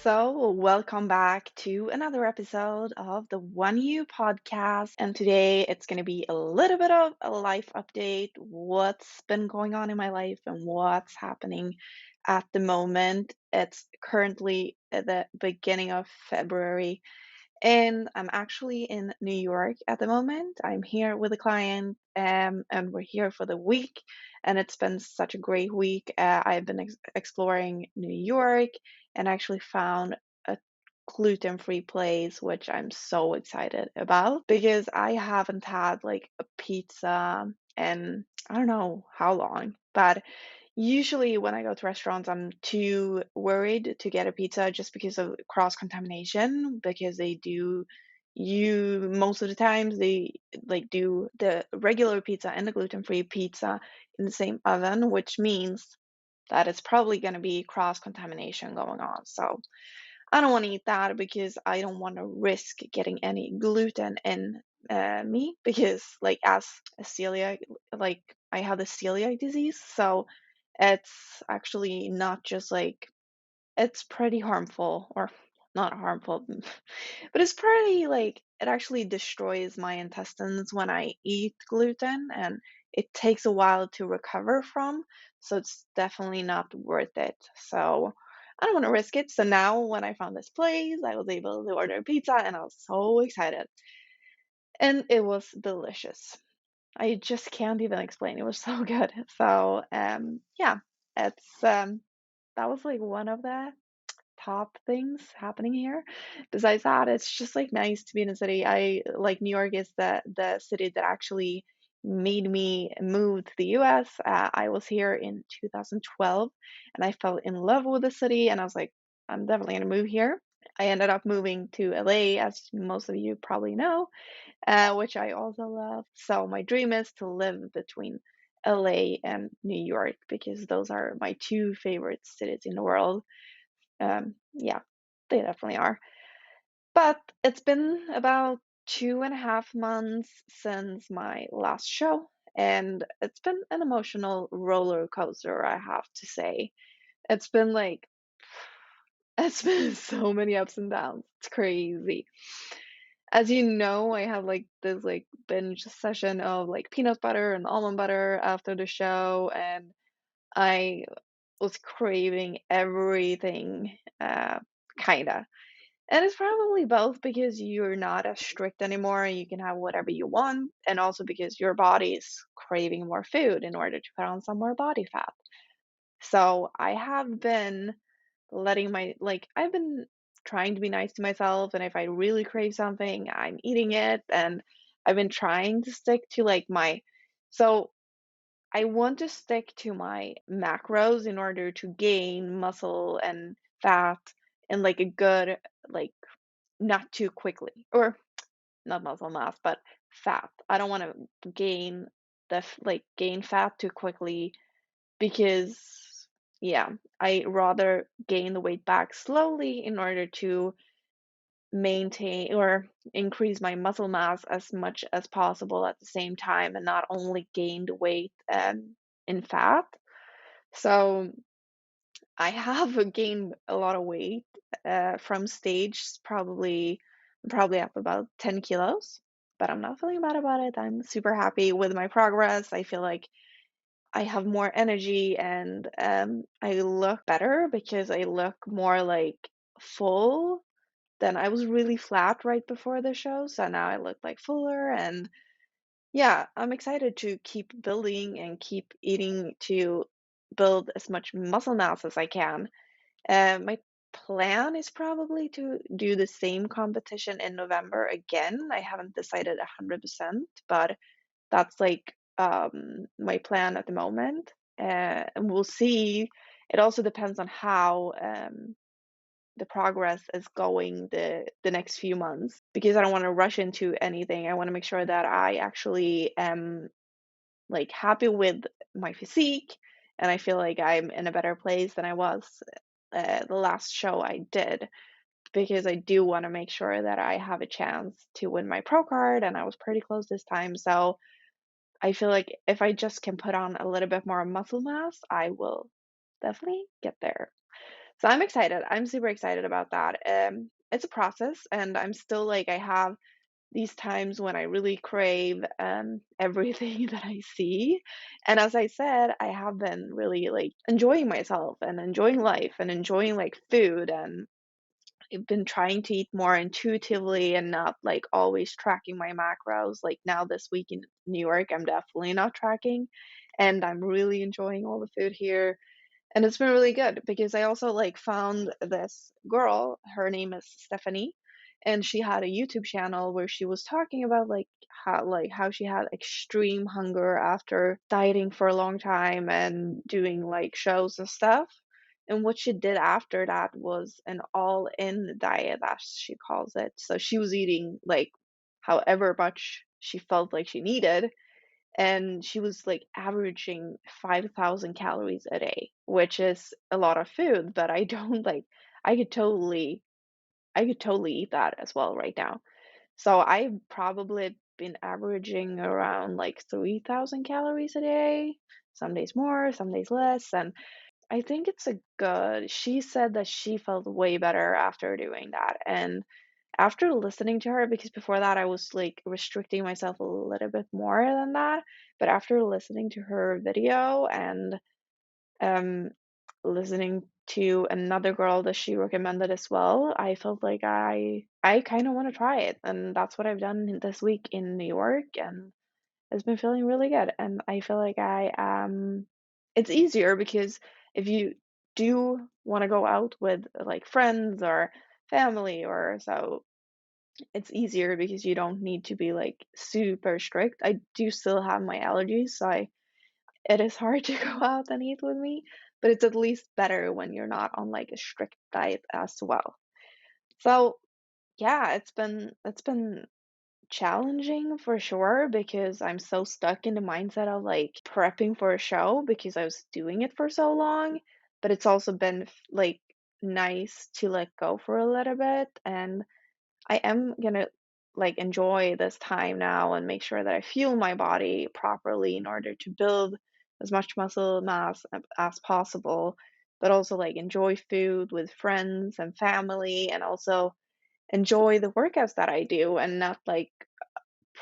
So, welcome back to another episode of the One You podcast. And today it's going to be a little bit of a life update, what's been going on in my life and what's happening at the moment. It's currently at the beginning of February, and I'm actually in New York at the moment. I'm here with a client, and we're here for the week. And it's been such a great week. I've been exploring New York and actually found a gluten-free place, which I'm so excited about because I haven't had like a pizza and I don't know how long, but usually, when I go to restaurants, I'm too worried to get a pizza just because of cross-contamination, because they do you most of the times they like do the regular pizza and the gluten-free pizza in the same oven, which means that it's probably going to be cross-contamination going on. So I don't want to eat that because I don't want to risk getting any gluten in me because like as a celiac, like I have the celiac disease, so it's actually not just like it's pretty harmful or not harmful, but it's pretty like it actually destroys my intestines when I eat gluten and it takes a while to recover from, so it's definitely not worth it. So I don't want to risk it. So now when I found this place, I was able to order pizza and I was so excited. And it was delicious. I just can't even explain. It was so good. So yeah, it's that was like one of the top things happening here. Besides that, it's just like nice to be in a city. I like New York is the city that actually made me move to the US. I was here in 2012 and I fell in love with the city and I was like, I'm definitely gonna move here. I ended up moving to LA, as most of you probably know, which I also love. So my dream is to live between LA and New York because those are my two favorite cities in the world. Yeah, they definitely are. But it's been about 2.5 months since my last show, and it's been an emotional roller coaster, I have to say. It's been like, it's been so many ups and downs. It's crazy. As you know, I have like this like binge session of like peanut butter and almond butter after the show, and I was craving everything, kinda. And it's probably both because you're not as strict anymore and you can have whatever you want, and also because your body is craving more food in order to put on some more body fat. So I have been letting I've been trying to be nice to myself, and if I really crave something, I'm eating it, and I've been trying to stick to so I want to stick to my macros in order to gain muscle and fat in like a good, like not too quickly, or not muscle mass, but fat. I don't want to gain gain fat too quickly because yeah, I rather gain the weight back slowly in order to maintain or increase my muscle mass as much as possible at the same time and not only gain the weight in fat. So I have gained a lot of weight from stage, probably up about 10 kilos, but I'm not feeling bad about it. I'm super happy with my progress. I feel like I have more energy and I look better because I look more like full than I was really flat right before the show. So now I look like fuller and yeah, I'm excited to keep building and keep eating to build as much muscle mass as I can. My plan is probably to do the same competition in November again. I haven't decided 100%, but that's like my plan at the moment. And we'll see. It also depends on how the progress is going the next few months because I don't want to rush into anything. I want to make sure that I actually am like happy with my physique and I feel like I'm in a better place than I was the last show I did because I do want to make sure that I have a chance to win my pro card and I was pretty close this time. So I feel like if I just can put on a little bit more muscle mass, I will definitely get there. So I'm excited. I'm super excited about that. It's a process, and I'm still like I have these times when I really crave everything that I see. And as I said, I have been really like enjoying myself and enjoying life and enjoying like food, and I've been trying to eat more intuitively and not like always tracking my macros. Like now this week in New York, I'm definitely not tracking, and I'm really enjoying all the food here, and it's been really good because I also like found this girl, her name is Stephanie, and she had a YouTube channel where she was talking about like how she had extreme hunger after dieting for a long time and doing like shows and stuff. And what she did after that was an all-in diet, as she calls it. So she was eating like however much she felt like she needed, and she was like averaging 5,000 calories a day, which is a lot of food, but I don't like I could totally I could totally eat that as well right now. So I've probably been averaging around like 3,000 calories a day, some days more, some days less, and I think it's a good she said that she felt way better after doing that, and after listening to her, because before that I was like restricting myself a little bit more than that, but after listening to her video and um listening to another girl that she recommended as well, I felt like I kind of want to try it, and that's what I've done this week in New York, and it's been feeling really good. And I feel like it's easier because if you do want to go out with like friends or family or so, it's easier because you don't need to be like super strict. I do still have my allergies, so it is hard to go out and eat with me, but it's at least better when you're not on like a strict diet as well. So yeah, it's been challenging for sure because I'm so stuck in the mindset of like prepping for a show because I was doing it for so long, but it's also been like nice to let go for a little bit, and I am gonna like enjoy this time now and make sure that I fuel my body properly in order to build as much muscle mass as possible, but also like enjoy food with friends and family, and also enjoy the workouts that I do and not like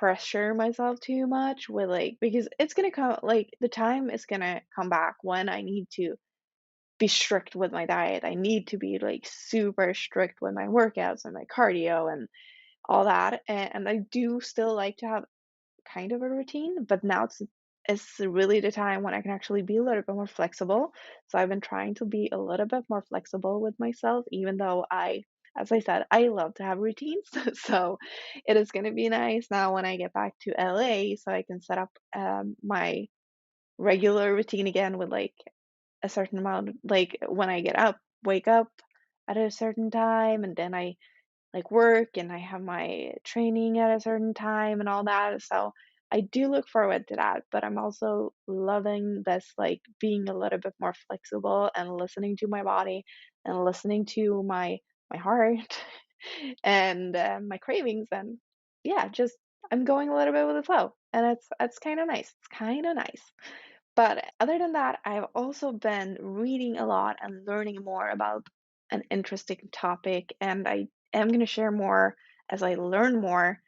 pressure myself too much with like because it's gonna come like the time is gonna come back when I need to be strict with my diet. I need to be like super strict with my workouts and my cardio and all that. And I do still like to have kind of a routine, but now it's really the time when I can actually be a little bit more flexible. So I've been trying to be a little bit more flexible with myself, even though as I said, I love to have routines. So it is going to be nice now when I get back to LA so I can set up my regular routine again with like a certain amount, like when I get up, wake up at a certain time, and then I like work and I have my training at a certain time and all that. So I do look forward to that, but I'm also loving this like being a little bit more flexible and listening to my body and listening to my heart and my cravings, and yeah, just I'm going a little bit with the flow, and it's kind of nice. It's kind of nice. But other than that, I've also been reading a lot and learning more about an interesting topic, and I am going to share more as I learn more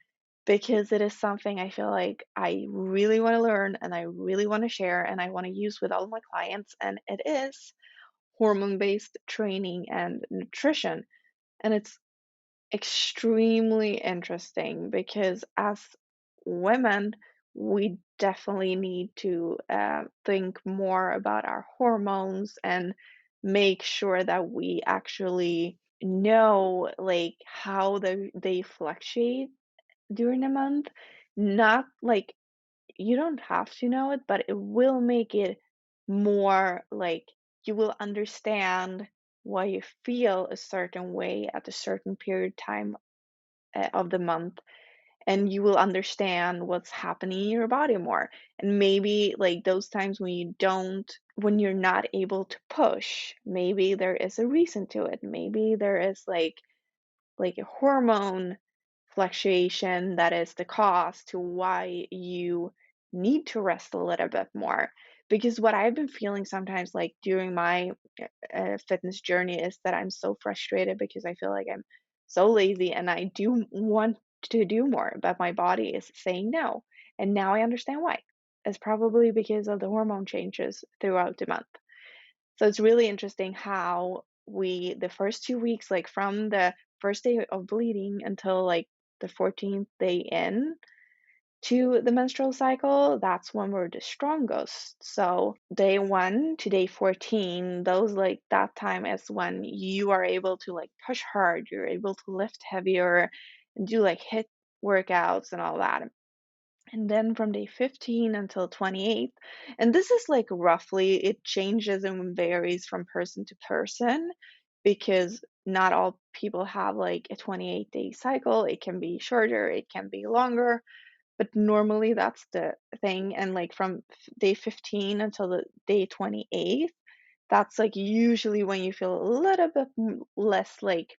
because it is something I feel like I really want to learn and I really want to share and I want to use with all of my clients, and it is hormone-based training and nutrition. And it's extremely interesting because as women, we definitely need to think more about our hormones and make sure that we actually know like how they fluctuate during the month. Not like you don't have to know it, but it will make it more like you will understand why you feel a certain way at a certain period time of the month, and you will understand what's happening in your body more. And maybe like those times when when you're not able to push, maybe there is a reason to it. Maybe there is like a hormone fluctuation that is the cause to why you need to rest a little bit more. Because what I've been feeling sometimes, like during my fitness journey, is that I'm so frustrated because I feel like I'm so lazy and I do want to do more, but my body is saying no. And now I understand why. It's probably because of the hormone changes throughout the month. So it's really interesting how the first 2 weeks, like from the first day of bleeding until like the 14th day in, to the menstrual cycle, that's when we're the strongest. So day 1 to day 14, those like that time is when you are able to like push hard, you're able to lift heavier and do like hit workouts and all that. And then from day 15 until 28, and this is like roughly, it changes and varies from person to person because not all people have like a 28-day cycle. It can be shorter, it can be longer, but normally that's the thing. And like from day 15 until the day 28th, that's like usually when you feel a little bit less like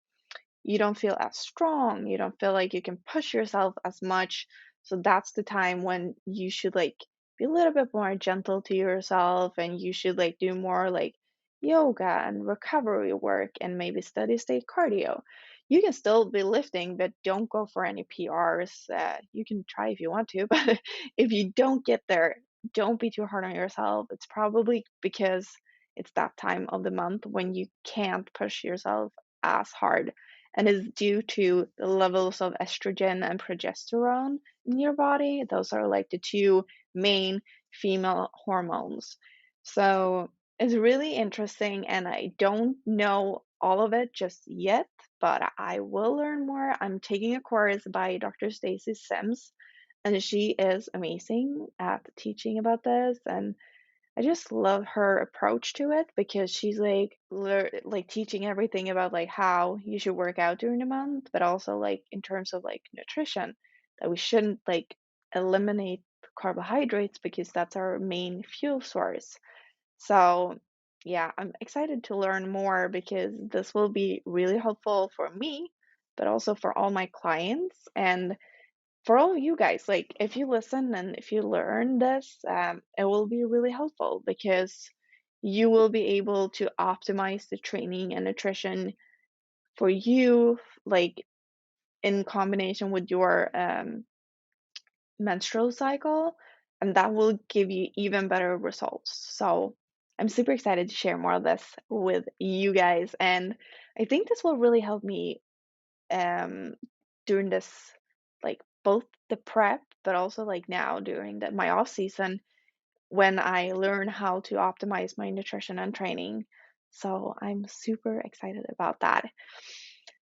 you don't feel as strong, you don't feel like you can push yourself as much. So that's the time when you should like be a little bit more gentle to yourself and you should like do more like yoga and recovery work and maybe steady state cardio. You can still be lifting, but don't go for any PRs. You can try if you want to, but if you don't get there, don't be too hard on yourself. It's probably because it's that time of the month when you can't push yourself as hard and is due to the levels of estrogen and progesterone in your body. Those are like the two main female hormones. So it's really interesting, and I don't know all of it just yet, but I will learn more. I'm taking a course by Dr. Stacy Sims, and she is amazing at teaching about this. And I just love her approach to it because she's like like teaching everything about like how you should work out during the month, but also like in terms of like nutrition, that we shouldn't like eliminate carbohydrates because that's our main fuel source. So, yeah, I'm excited to learn more because this will be really helpful for me, but also for all my clients and for all of you guys. Like, if you listen and if you learn this, it will be really helpful because you will be able to optimize the training and nutrition for you, like in combination with your menstrual cycle, and that will give you even better results. So, I'm super excited to share more of this with you guys, and I think this will really help me um during this, like both the prep but also like now during my off season when I learn how to optimize my nutrition and training. So I'm super excited about that.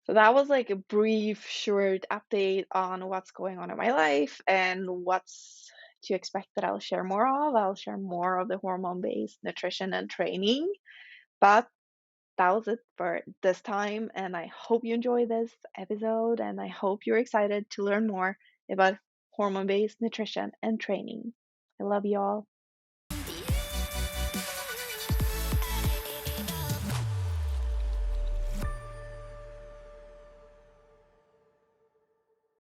So that was like a brief short update on what's going on in my life and what's to expect that I'll share more of. I'll share more of the hormone-based nutrition and training. But that was it for this time. And I hope you enjoy this episode. And I hope you're excited to learn more about hormone based nutrition and training. I love you all.